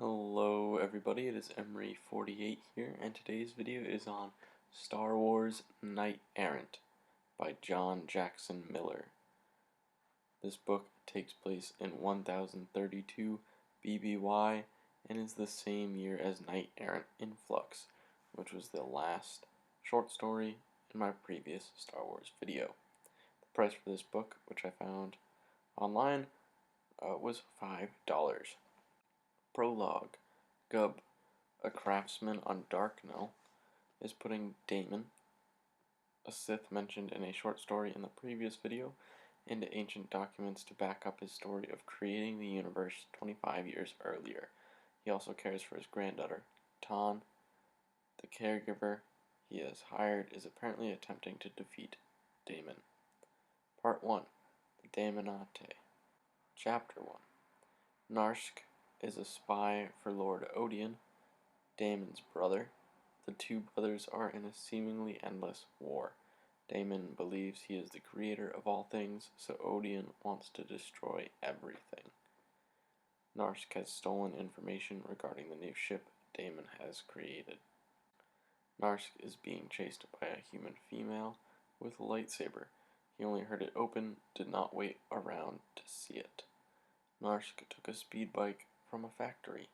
Hello everybody, it is Emery48 here, and today's video is on Star Wars Knight Errant by John Jackson Miller. This book takes place in 1032 BBY and is the same year as Knight Errant Influx, which was the last short story in my previous Star Wars video. The price for this book, which I found online, was $5. Prologue. Gub, a craftsman on Darknell, is putting Daemon, a Sith mentioned in a short story in the previous video, into ancient documents to back up his story of creating the universe 25 years earlier. He also cares for his granddaughter, Tan. The caregiver he has hired is apparently attempting to defeat Daemon. Part 1. The Daemonate. Chapter 1. Narsk is a spy for Lord Odion, Daemon's brother. The two brothers are in a seemingly endless war. Daemon believes he is the creator of all things, so Odion wants to destroy everything. Narsk has stolen information regarding the new ship Daemon has created. Narsk is being chased by a human female with a lightsaber. He only heard it open, did not wait around to see it. Narsk took a speed bike from a factory.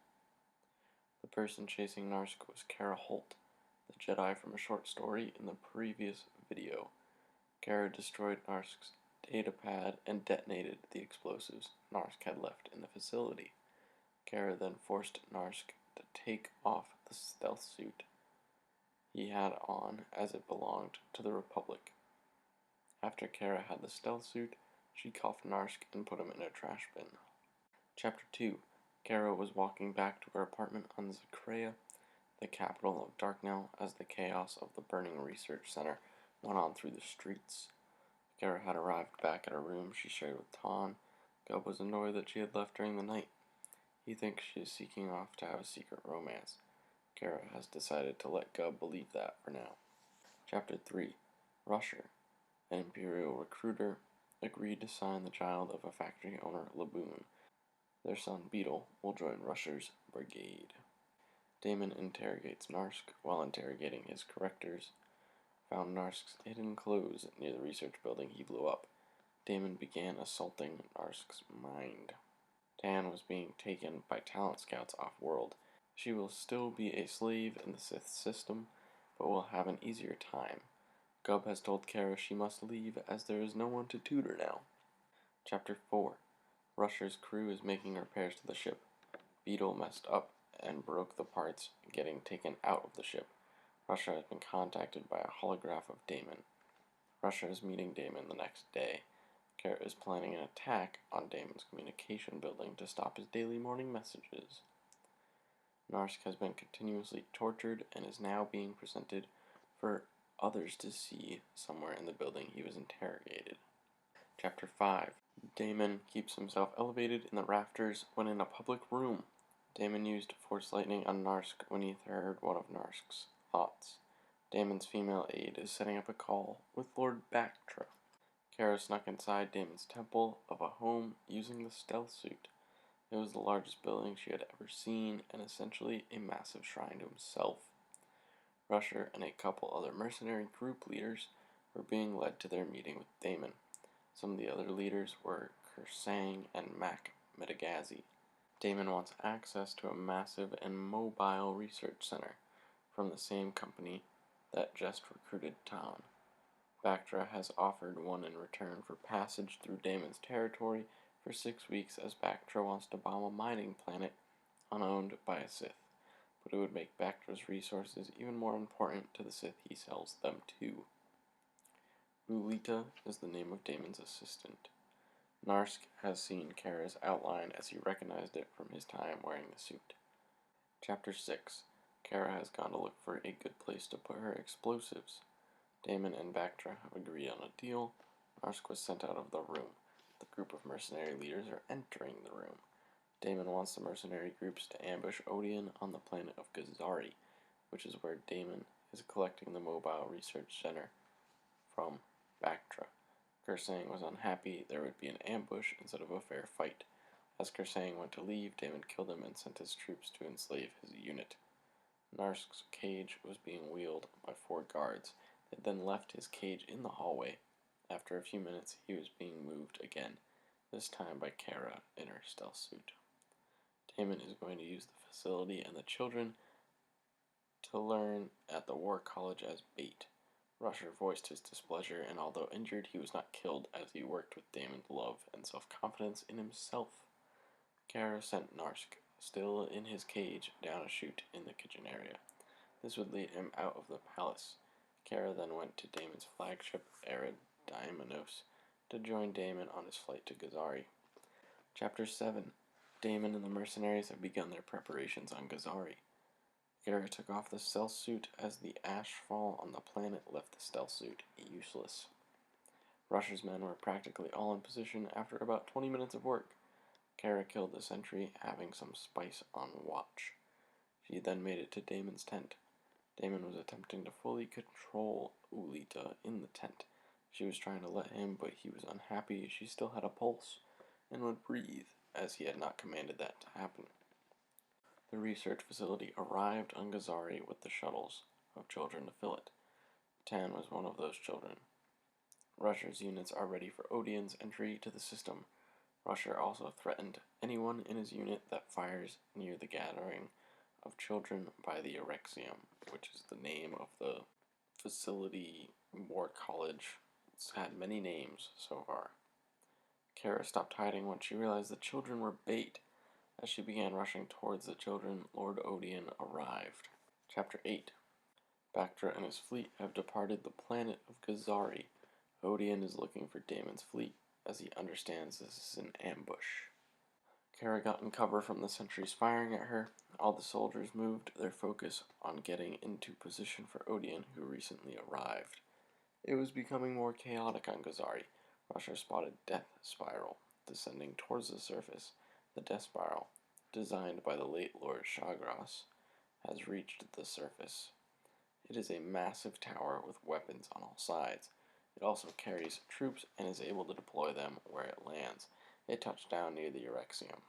The person chasing Narsk was Kara Holt, the Jedi from a short story in the previous video. Kara destroyed Narsk's datapad and detonated the explosives Narsk had left in the facility. Kara then forced Narsk to take off the stealth suit he had on as it belonged to the Republic. After Kara had the stealth suit, she cuffed Narsk and put him in a trash bin. Chapter 2. Kara was walking back to her apartment on Zakrea, the capital of Darknell, as the chaos of the burning research center went on through the streets. Kara had arrived back at a room she shared with Tan. Gub was annoyed that she had left during the night. He thinks she is seeking off to have a secret romance. Kara has decided to let Gub believe that for now. Chapter 3. Rusher, an Imperial recruiter, agreed to sign the child of a factory owner, Laboon. Their son Beetle will join Rusher's brigade. Daemon interrogates Narsk while interrogating his correctors. Found Narsk's hidden clothes near the research building he blew up. Daemon began assaulting Narsk's mind. Tan was being taken by talent scouts off-world. She will still be a slave in the Sith system, but will have an easier time. Gub has told Kara she must leave as there is no one to tutor now. Chapter 4. Rusher's crew is making repairs to the ship. Beetle messed up and broke the parts getting taken out of the ship. Rusher has been contacted by a holograph of Daemon. Rusher is meeting Daemon the next day. Kara is planning an attack on Daemon's communication building to stop his daily morning messages. Narsk has been continuously tortured and is now being presented for others to see somewhere in the building he was interrogated. Chapter 5. Daemon keeps himself elevated in the rafters when in a public room. Daemon used Force Lightning on Narsk when he heard one of Narsk's thoughts. Daemon's female aide is setting up a call with Lord Bactra. Kara snuck inside Daemon's temple of a home using the stealth suit. It was the largest building she had ever seen and essentially a massive shrine to himself. Rusher and a couple other mercenary group leaders were being led to their meeting with Daemon. Some of the other leaders were Kersang and Mac Metagazi. Daemon wants access to a massive and mobile research center from the same company that just recruited Tan. Bactra has offered one in return for passage through Daemon's territory for 6 weeks, as Bactra wants to bomb a mining planet unowned by a Sith, but it would make Bactra's resources even more important to the Sith he sells them to. Rulita is the name of Daemon's assistant. Narsk has seen Kara's outline as he recognized it from his time wearing the suit. Chapter 6. Kara has gone to look for a good place to put her explosives. Daemon and Bactra have agreed on a deal. Narsk was sent out of the room. The group of mercenary leaders are entering the room. Daemon wants the mercenary groups to ambush Odion on the planet of Gazari, which is where Daemon is collecting the mobile research center from Bactra. Kersang was unhappy there would be an ambush instead of a fair fight. As Kersang went to leave, Damon killed him and sent his troops to enslave his unit. Narsk's cage was being wheeled by 4 guards. They then left his cage in the hallway. After a few minutes, he was being moved again, this time by Kara in her stealth suit. Damon is going to use the facility and the children to learn at the War College as bait. Rusher voiced his displeasure, and although injured, he was not killed as he worked with Damon's love and self-confidence in himself. Kara sent Narsk, still in his cage, down a chute in the kitchen area. This would lead him out of the palace. Kara then went to Damon's flagship, Eridaimenos, to join Damon on his flight to Gazari. Chapter 7. Damon and the mercenaries have begun their preparations on Gazari. Kara took off the stealth suit as the ashfall on the planet left the stealth suit useless. Rusher's men were practically all in position after about 20 minutes of work. Kara killed the sentry, having some spice on watch. She then made it to Damon's tent. Damon was attempting to fully control Ulita in the tent. She was trying to let him, but he was unhappy. She still had a pulse and would breathe, as he had not commanded that to happen. The research facility arrived on Gazari with the shuttles of children to fill it. Tan was one of those children. Rusher's units are ready for Odin's entry to the system. Rusher also threatened anyone in his unit that fires near the gathering of children by the Erexium, which is the name of the facility War College. It's had many names so far. Kara stopped hiding when she realized the children were bait. As she began rushing towards the children, Lord Odin arrived. Chapter 8. Bactra and his fleet have departed the planet of Gazari. Odin is looking for Damon's fleet, as he understands this is an ambush. Kara got in cover from the sentries firing at her. All the soldiers moved their focus on getting into position for Odin, who recently arrived. It was becoming more chaotic on Gazari. Rusher spotted Death Spiral descending towards the surface. The Death Spiral, designed by the late Lord Shagras, has reached the surface. It is a massive tower with weapons on all sides. It also carries troops and is able to deploy them where it lands. It touched down near the Erexium.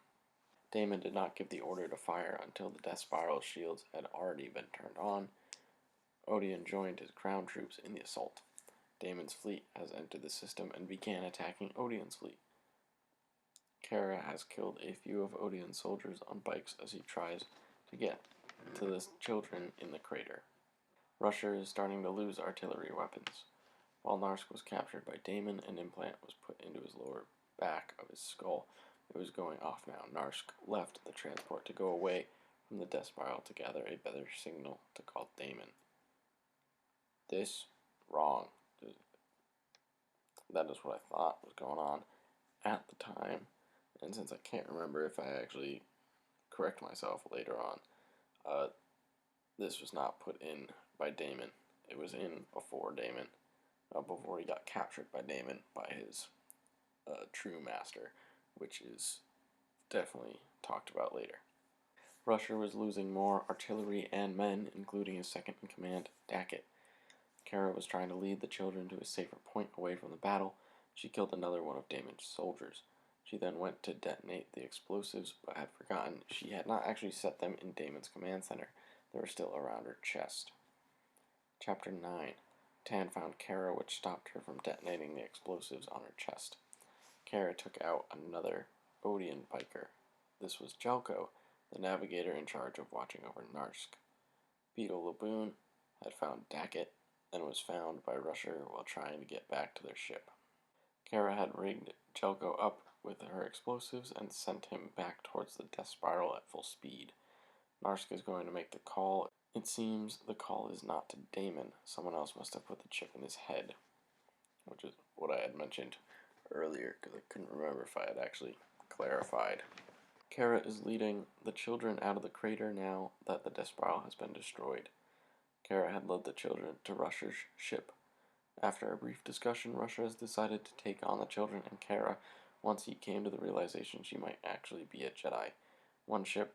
Damon did not give the order to fire until the Death Spiral shields had already been turned on. Odin joined his crown troops in the assault. Damon's fleet has entered the system and began attacking Odin's fleet. Kara has killed a few of Odin's soldiers on bikes as he tries to get to the children in the crater. Rusher is starting to lose artillery weapons. While Narsk was captured by Damon, an implant was put into his lower back of his skull. It was going off now. Narsk left the transport to go away from the Death Spiral to gather a better signal to call Damon. This? Wrong. That is what I thought was going on at the time. And since I can't remember if I actually correct myself later on, this was not put in by Damon. It was in before Damon, before he got captured by Damon by his true master, which is definitely talked about later. Rusher was losing more artillery and men, including his second-in-command, Dackett. Kara was trying to lead the children to a safer point away from the battle. She killed another one of Damon's soldiers. She then went to detonate the explosives, but had forgotten she had not actually set them in Damon's command center. They were still around her chest. Chapter 9. Tan found Kara, which stopped her from detonating the explosives on her chest. Kara took out another Odin biker. This was Jelko, the navigator in charge of watching over Narsk. Beetle Laboon had found Dackett and was found by Rusher while trying to get back to their ship. Kara had rigged Jelko up with her explosives and sent him back towards the Death Spiral at full speed. Narsk is going to make the call. It seems the call is not to Damon. Someone else must have put the chip in his head, which is what I had mentioned earlier because I couldn't remember if I had actually clarified. Kara is leading the children out of the crater now that the Death Spiral has been destroyed. Kara had led the children to Rusher's ship. After a brief discussion, Rusher has decided to take on the children and Kara once he came to the realization she might actually be a Jedi. One ship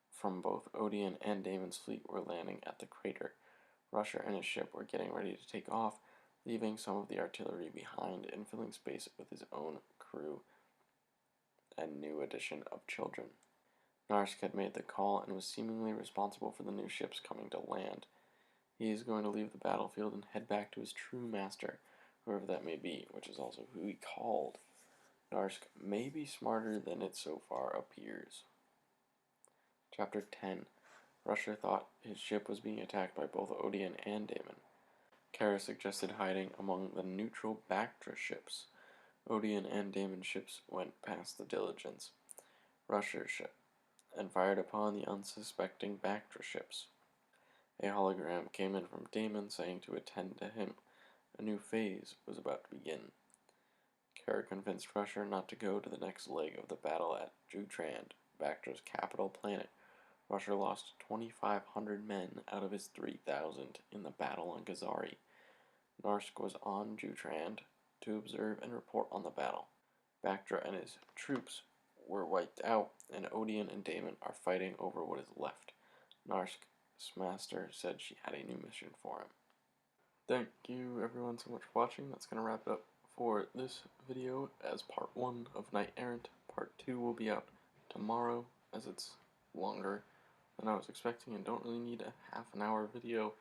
from both Odin and Damon's fleet were landing at the crater. Rusher and his ship were getting ready to take off, leaving some of the artillery behind and filling space with his own crew and new addition of children. Narsk had made the call and was seemingly responsible for the new ships coming to land. He is going to leave the battlefield and head back to his true master, whoever that may be, which is also who he called. Narsk may be smarter than it so far appears. Chapter 10. Rusher thought his ship was being attacked by both Odian and Daemon. Kara suggested hiding among the neutral Bactra ships. Odian and Daemon's ships went past the Diligence, Rusher's ship, and fired upon the unsuspecting Bactra ships. A hologram came in from Daemon saying to attend to him. A new phase was about to begin. Kara convinced Rusher not to go to the next leg of the battle at Jutrand, Bactra's capital planet. Rusher lost 2,500 men out of his 3,000 in the battle on Gazari. Narsk was on Jutrand to observe and report on the battle. Bactra and his troops were wiped out, and Odian and Daemon are fighting over what is left. Narsk's master said she had a new mission for him. Thank you everyone so much for watching. That's going to wrap it up for this video as part 1 of Knight Errant. Part 2 will be out tomorrow, as it's longer than I was expecting and don't really need a half an hour video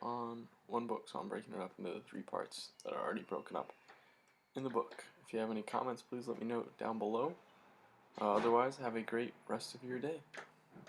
on one book, so I'm breaking it up into the 3 parts that are already broken up in the book. If you have any comments, please let me know down below. Otherwise, have a great rest of your day.